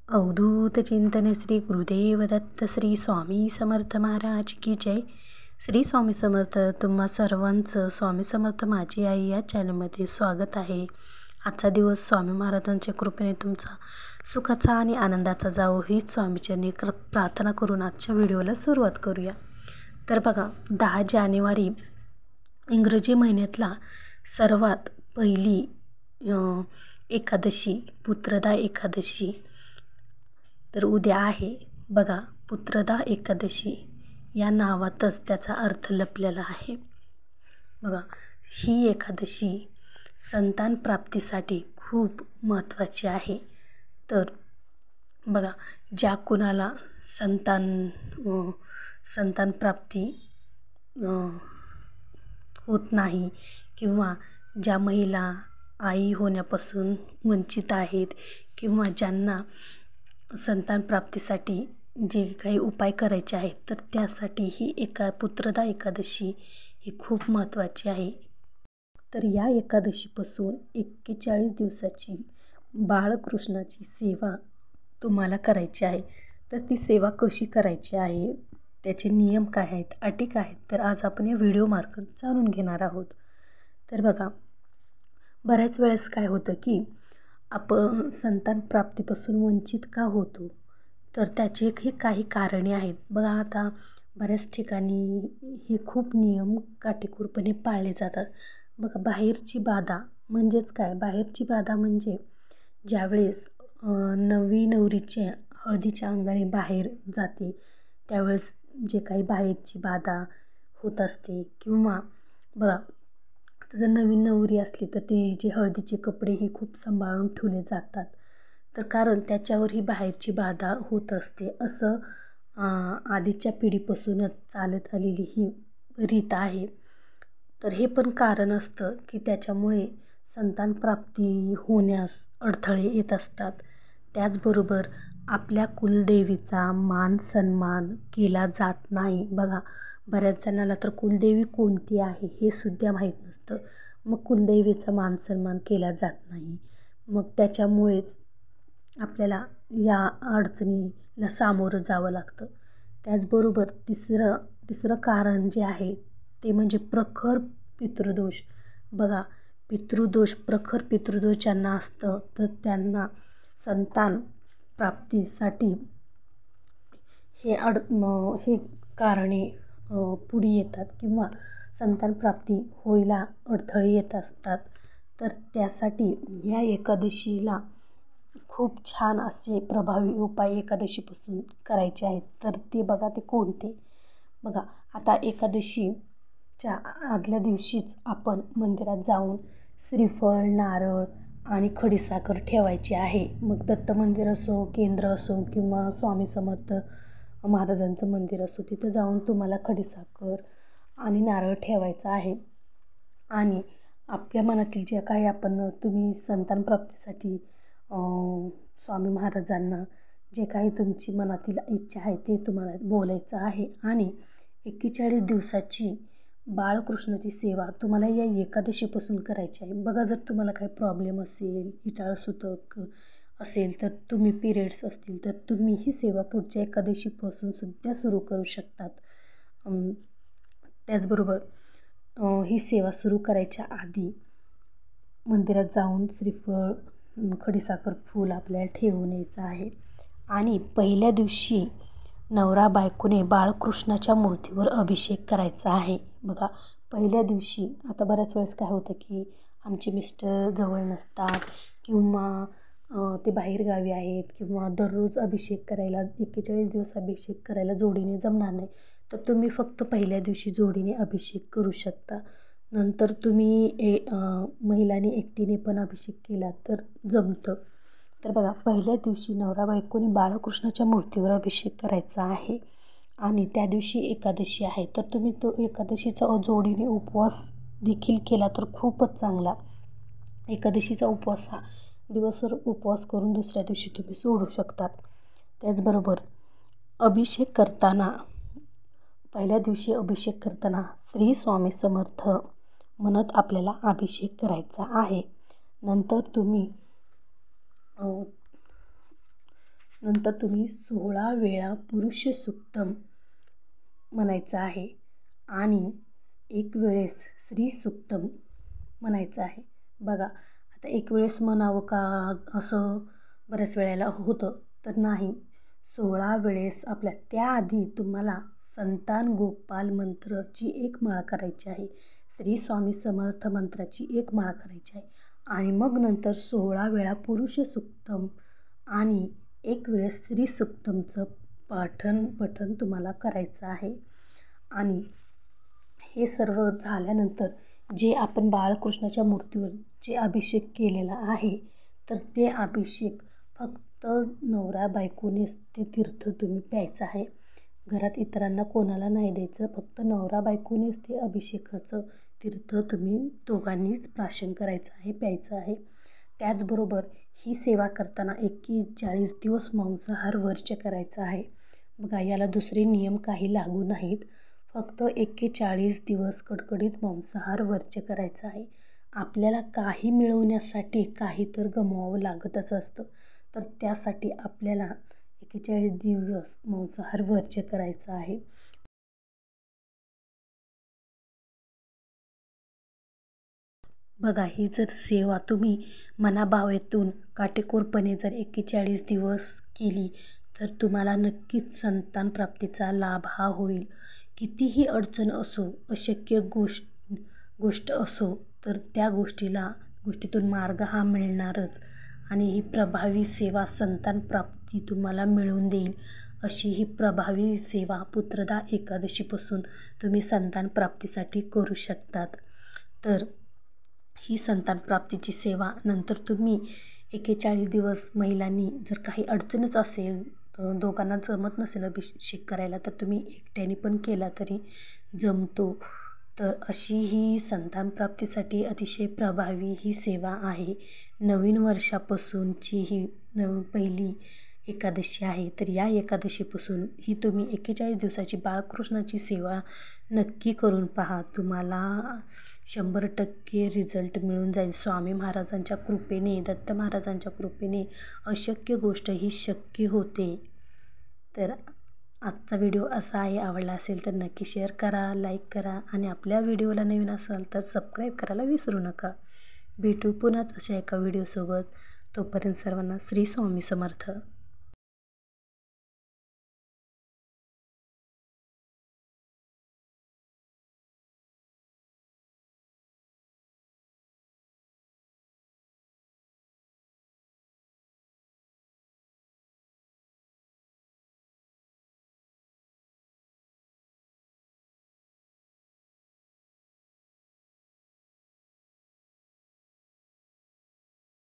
अवधूत चिंतन श्री गुरुदेव दत्त श्री स्वामी समर्थ महाराज की जय. श्री स्वामी समर्थ. तुम्हा सर्वांचं स्वामी समर्थ माझी आई या चॅनलमध्ये स्वागत आहे. आजचा दिवस स्वामी महाराजांच्या कृपेने तुमचा सुखाचा आणि आनंदाचा जावो हीच स्वामीचरणी प्रार्थना करून आजच्या व्हिडिओला सुरुवात करूया. तर बघा, 10 जानेवारी इंग्रजी महिन्यातला सर्वात पहिली एकादशी, पुत्रदा एकादशी तर उद्या आहे. बघा, पुत्रदा एकादशी या नावातच त्याचा अर्थ लपलेला आहे. बघा, ही एकादशी संतान प्राप्तीसाठी खूप महत्त्वाची आहे. तर बघा, ज्या कुणाला संतान प्राप्ती होत नाही किंवा ज्या महिला आई होण्यापासून वंचित आहेत किंवा ज्यांना संतान प्राप्तीसाठी जे काही उपाय करायचे आहेत, तर त्यासाठी ही पुत्रदा एकादशी ही खूप महत्त्वाची आहे. तर या एकादशीपासून 41 दिवसाची बाळकृष्णाची सेवा तुम्हाला करायची आहे. तर ती सेवा कशी करायची आहे, त्याचे नियम काय आहेत, अटी काय आहेत, तर आज आपण या व्हिडिओ मार्फत जाणून घेणार आहोत. तर बघा, बऱ्याच वेळेस काय होतं की आपण संतान प्राप्तीपासून वंचित का होतो, तर त्याचे हे काही कारणे आहेत. बघा, आता बऱ्याच ठिकाणी हे खूप नियम काटेकोरपणे पाळले जातात. बघा, बाहेरची बाधा म्हणजेच काय, बाहेरची बाधा म्हणजे ज्यावेळेस नवी नवरीच्या हळदीच्या अंगाने बाहेर जाते त्यावेळेस जे काही बाहेरची बाधा होत असते, किंवा बघा, जर नवीन नवरी असली तर ती जे हळदीचे कपडे ही खूप सांभाळून ठेवले जातात. तर कारण त्याच्यावर ही बाहेरची बाधा होत असते. असं आधीच्या पिढीपासूनच चालत आलेली ही रीत आहे. तर हे पण कारण असतं की त्याच्यामुळे संतान प्राप्ती होण्यास अडथळे येत असतात. त्याचबरोबर आपल्या कुलदेवीचा मान सन्मान केला जात नाही. बघा, बऱ्याच जणांना तर कुलदेवी कोणती आहे हे सुद्धा माहीत नसतं. मग कुलदेवीचा मान सन्मान केला जात नाही. मग त्याच्यामुळेच आपल्याला या अडचणीला सामोरं जावं लागतं. त्याचबरोबर तिसरं कारण जे आहे ते म्हणजे प्रखर पितृदोष. बघा, प्रखर पितृदोष ज्यांना असतं तर त्यांना संतान प्राप्तीसाठी हे कारणे पुढे येतात किंवा संतान प्राप्ती होईला अडथळे येत असतात. तर त्यासाठी या एकादशीला खूप छान असे प्रभावी उपाय एकादशीपासून करायचे आहेत. तर ते बघा, ते कोणते. बघा, आता एकादशीच्या आदल्या दिवशीच आपण मंदिरात जाऊन श्रीफळ, नारळ आणि खडीसाखर ठेवायची आहे. मग दत्त मंदिर असो, केंद्र असो किंवा स्वामी समर्थ महाराजांचं मंदिर असो, तिथं जाऊन तुम्हाला खडीसाखर आणि नारळ ठेवायचा आहे. आणि आपल्या मनातील जे काही तुम्ही संतान प्राप्तीसाठी स्वामी महाराजांना जे काही तुमची मनातील इच्छा आहे ते तुम्हाला बोलायचं आहे. आणि 41 दिवसाची बाळकृष्णाची सेवा तुम्हाला या एकादशीपासून करायची आहे. बघा, जर तुम्हाला काही प्रॉब्लेम असेल, हिटाळसूतक असेल, तर तुम्ही पिरियड्स असतील तर तुम्ही ही सेवा पुढच्या एकादशीपासून सुद्धा सुरू करू शकतात. त्याचबरोबर ही सेवा सुरू करायच्या आधी मंदिरात जाऊन श्रीफळ, खडीसाखर, फूल आपल्याला ठेवून यायचं आहे. आणि पहिल्या दिवशी नवरा बायकोने बाळकृष्णाच्या मूर्तीवर अभिषेक करायचा आहे. बघा, पहिल्या दिवशी आता बऱ्याच वेळेस काय होतं की आमचे मिस्टर जवळ नसतात किंवा ते बाहेरगावी आहेत किंवा दररोज अभिषेक करायला 41 दिवस अभिषेक करायला जोडीने जमणार नाही. तर तुम्ही फक्त पहिल्या दिवशी जोडीने अभिषेक करू शकता. नंतर तुम्ही महिलांनी एकटीने पण अभिषेक केला तर जमतं. तर बघा, पहिल्या दिवशी नवरा बायकोने बाळकृष्णाच्या मूर्तीवर अभिषेक करायचा आहे. आणि त्या दिवशी एकादशी आहे, तर तुम्ही तो एकादशीचा जोडीने उपवास देखील केला तर खूपच चांगला. एकादशीचा उपवास हा दिवसभर उपवास करून दुसऱ्या दिवशी तुम्ही सोडू शकतात. त्याचबरोबर पहिल्या दिवशी अभिषेक करताना श्री स्वामी समर्थ म्हणत आपल्याला अभिषेक करायचा आहे. नंतर तुम्ही नंतर तुम्ही 16 वेळा पुरुष सूक्तम म्हणायचं आहे आणि एक वेळेस स्त्री सूक्तम म्हणायचं आहे. बघा, आता एक वेळेस म्हणावं का असं बऱ्याच वेळेला होतं, तर नाही. 16 वेळेस आपल्या त्याआधी तुम्हाला संतान गोपाल मंत्राची एक माळ करायची आहे, श्री स्वामी समर्थ मंत्राची एक माळ करायची आहे आणि मग नंतर 16 वेळा पुरुष सूक्तम आणि एक वेळेस स्त्री सूक्तमचं पठण तुम्हाला करायचं आहे. आणि हे सर्व झाल्यानंतर जे आपण बाळकृष्णाच्या मूर्तीवर जे अभिषेक केलेला आहे, तर ते अभिषेक फक्त नवरा बायकोनेच ते तीर्थ तुम्ही प्यायचं आहे. घरात इतरांना कोणाला नाही द्यायचं. फक्त नवरा बायकोनेच ते अभिषेकाचं तीर्थ तुम्ही दोघांनीच प्राशन करायचं आहे, प्यायचं आहे. त्याचबरोबर ही सेवा करताना 41 दिवस मांसाहार वर्ज्य करायचा आहे. बघा, याला दुसरे नियम काही लागू नाहीत. फक्त 41 दिवस कडकडीत मांसाहार वर्ज्य करायचा आहे. आपल्याला काही मिळवण्यासाठी काही तर गमवावं लागतच असतं, तर त्यासाठी आपल्याला 41 दिवस मांसाहार वर्ज्य करायचा आहे. बघा, ही जर सेवा तुम्ही मनाभावेतून काटेकोरपणे जर 41 दिवस केली, तर तुम्हाला नक्कीच संतान प्राप्तीचा लाभ हा होईल. कितीही अडचण असो, अशक्य गोष्ट असो, तर त्या गोष्टीतून मार्ग हा मिळणारच आणि ही प्रभावी सेवा संतान प्राप्ती तुम्हाला मिळवून देईल. अशी ही प्रभावी सेवा पुत्रदा एकादशीपासून तुम्ही संतान प्राप्तीसाठी करू शकतात. तर ही संतान प्राप्तीची सेवा नंतर तुम्ही 41 दिवस महिलांनी जर काही अडचणच असेल, दोघांना जमत नसेल अभिषेक करायला, तर तुम्ही एकट्याने पण केला तरी जमतो. तर अशी ही संतान प्राप्तीसाठी अतिशय प्रभावी ही सेवा आहे. नवीन वर्षापासूनची ही पहिली एकादशी आहे. तर या एकादशीपासून ही तुम्ही 41 दिवसाची बाळकृष्णाची सेवा नक्की करून पहा. तुम्हाला 100% रिझल्ट मिळून जाईल. स्वामी महाराजांच्या कृपेने, दत्त महाराजांच्या कृपेने अशक्य गोष्ट ही शक्य होते. तर आजचा व्हिडिओ असा आहे. आवडला असेल तर नक्की शेअर करा, लाईक करा आणि आपल्या व्हिडिओला नवीन असाल तर सबस्क्राईब करायला विसरू नका. भेटू पुन्हाच अशा एका व्हिडिओसोबत. तोपर्यंत सर्वांना श्री स्वामी समर्थ.